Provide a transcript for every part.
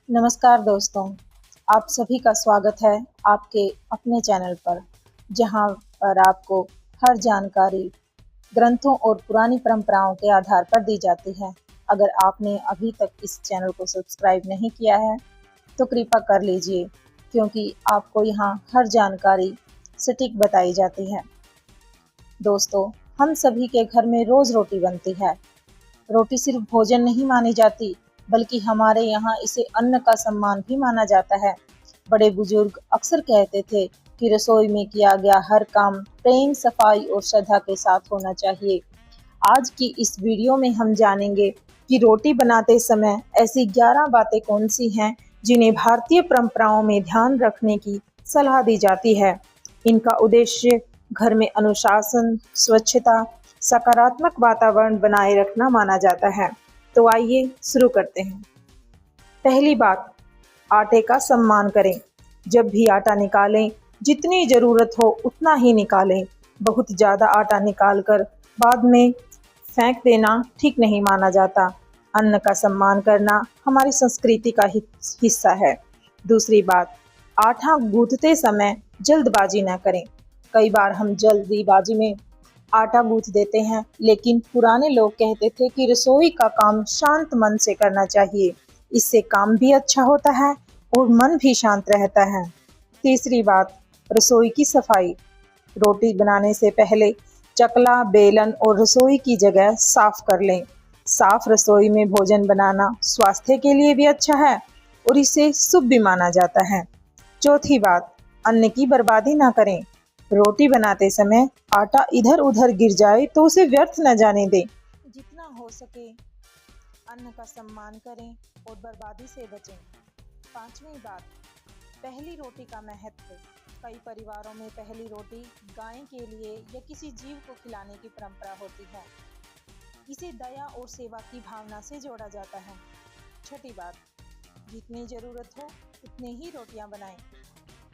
नमस्कार दोस्तों, आप सभी का स्वागत है आपके अपने चैनल पर, जहां पर आपको हर जानकारी ग्रंथों और पुरानी परंपराओं के आधार पर दी जाती है। अगर आपने अभी तक इस चैनल को सब्सक्राइब नहीं किया है, तो कृपया कर लीजिए, क्योंकि आपको यहां हर जानकारी सटीक बताई जाती है। दोस्तों, हम सभी के घर में रोज रोटी बनती है। रोटी सिर्फ भोजन नहीं मानी जाती, बल्कि हमारे यहाँ इसे अन्न का सम्मान भी माना जाता है। बड़े बुजुर्ग अक्सर कहते थे कि रसोई में किया गया हर काम प्रेम, सफाई और श्रद्धा के साथ होना चाहिए। आज की इस वीडियो में हम जानेंगे कि रोटी बनाते समय ऐसी 11 बातें कौन सी हैं जिन्हें भारतीय परंपराओं में ध्यान रखने की सलाह दी जाती है। इनका उद्देश्य घर में अनुशासन, स्वच्छता, सकारात्मक वातावरण बनाए रखना माना जाता है। तो आइए शुरू करते हैं। पहली बात, आटे का सम्मान करें। जब भी आटा निकालें, जितनी जरूरत हो उतना ही निकालें। बहुत ज़्यादा आटा निकालकर बाद में फेंक देना ठीक नहीं माना जाता। अन्न का सम्मान करना हमारी संस्कृति का हिस्सा है। दूसरी बात, आटा गूंथते समय जल्दबाजी न करें। कई बार हम जल्दीबाजी में आटा गूंथ देते हैं, लेकिन पुराने लोग कहते थे कि रसोई का काम शांत मन से करना चाहिए। इससे काम भी अच्छा होता है और मन भी शांत रहता है। तीसरी बात, रसोई की सफाई। रोटी बनाने से पहले चकला, बेलन और रसोई की जगह साफ कर लें। साफ रसोई में भोजन बनाना स्वास्थ्य के लिए भी अच्छा है और इसे शुभ भी माना जाता है। चौथी बात, अन्न की बर्बादी ना करें। रोटी बनाते समय आटा इधर उधर गिर जाए तो उसे व्यर्थ न जाने दें। जितना हो सके अन्न का सम्मान करें और बर्बादी से बचें। पांचवी बात, पहली रोटी का महत्व। कई परिवारों में पहली रोटी गाय के लिए या किसी जीव को खिलाने की परंपरा होती है। इसे दया और सेवा की भावना से जोड़ा जाता है। छठी बात, जितनी जरूरत हो उतनी ही रोटियां बनाएं।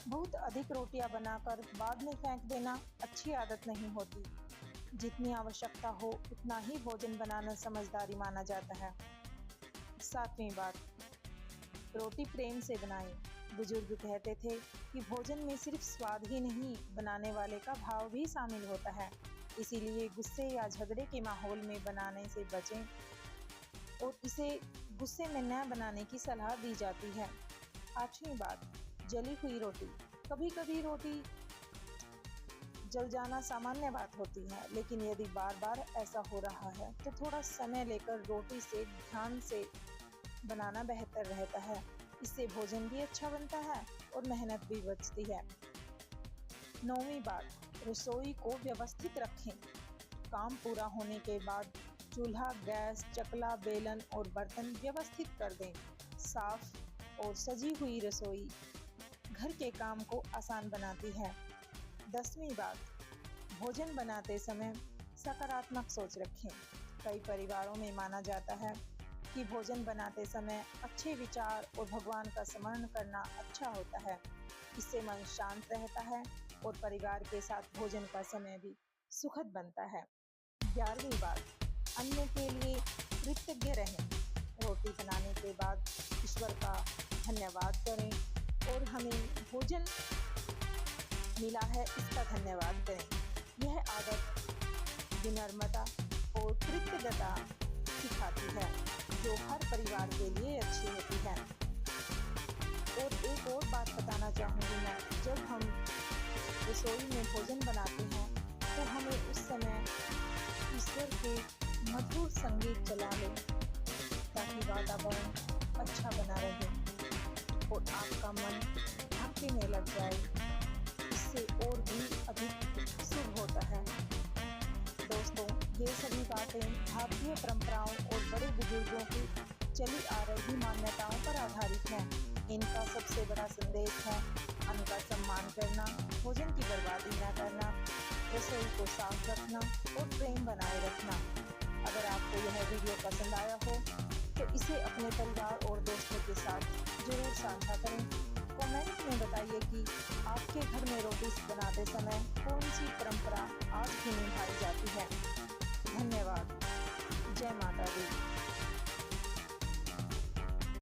बहुत अधिक रोटियां बनाकर बाद में फेंक देना अच्छी आदत नहीं होती। जितनी आवश्यकता हो उतना ही भोजन बनाना समझदारी माना जाता है। सातवीं बात, रोटी प्रेम से बनाएं। बुजुर्ग कहते थे कि भोजन में सिर्फ स्वाद ही नहीं, बनाने वाले का भाव भी शामिल होता है। इसीलिए गुस्से या झगड़े के माहौल में बनाने से बचें और इसे गुस्से में न बनाने की सलाह दी जाती है। आठवीं बात, जली हुई रोटी। कभी कभी रोटी जल जाना सामान्य बात होती है, लेकिन यदि बार बार ऐसा हो रहा है तो थोड़ा समय लेकर रोटी से ध्यान से बनाना बेहतर रहता है। इससे भोजन भी अच्छा बनता है और मेहनत भी बचती है। नौवीं बात, रसोई को व्यवस्थित रखें। काम पूरा होने के बाद चूल्हा, गैस, चकला, बेलन और बर्तन व्यवस्थित कर दें। साफ और सजी हुई रसोई घर के काम को आसान बनाती है। 10वीं बात, भोजन बनाते समय सकारात्मक सोच रखें। कई परिवारों में माना जाता है कि भोजन बनाते समय अच्छे विचार और भगवान का स्मरण करना अच्छा होता है। इससे मन शांत रहता है और परिवार के साथ भोजन का समय भी सुखद बनता है। 11वीं बात, अन्न के लिए कृतज्ञ रहें। रोटी बनाने के बाद ईश्वर का धन्यवाद करें और हमें भोजन मिला है इसका धन्यवाद करें। यह आदत विनम्रता और कृतज्ञता सिखाती है, जो हर परिवार के लिए अच्छी होती है। और एक और बात बताना चाहूँगी मैं, जब हम रसोई में भोजन बनाते हैं तो हमें उस समय ईश्वर के मधुर संगीत चला लें, ताकि वातावरण अच्छा बना रहे और आपका मन भक्ति में लग जाए। इससे और भी अधिक शुभ होता है। दोस्तों, ये सभी बातें भारतीय परंपराओं और बड़े बुजुर्गों की चली आ रही मान्यताओं पर आधारित हैं। इनका सबसे बड़ा संदेश है अन्न का सम्मान करना, भोजन की बर्बादी न करना, रसोई को साफ रखना और प्रेम बनाए रखना। अगर आपको यह वीडियो पसंद आया हो तो इसे अपने परिवार और दोस्तों के साथ जरूर साझा करें। कमेंट में बताइए कि आपके घर में रोटी बनाते समय कौन सी परंपरा आज भी निभाई जाती है। धन्यवाद। जय माता दी।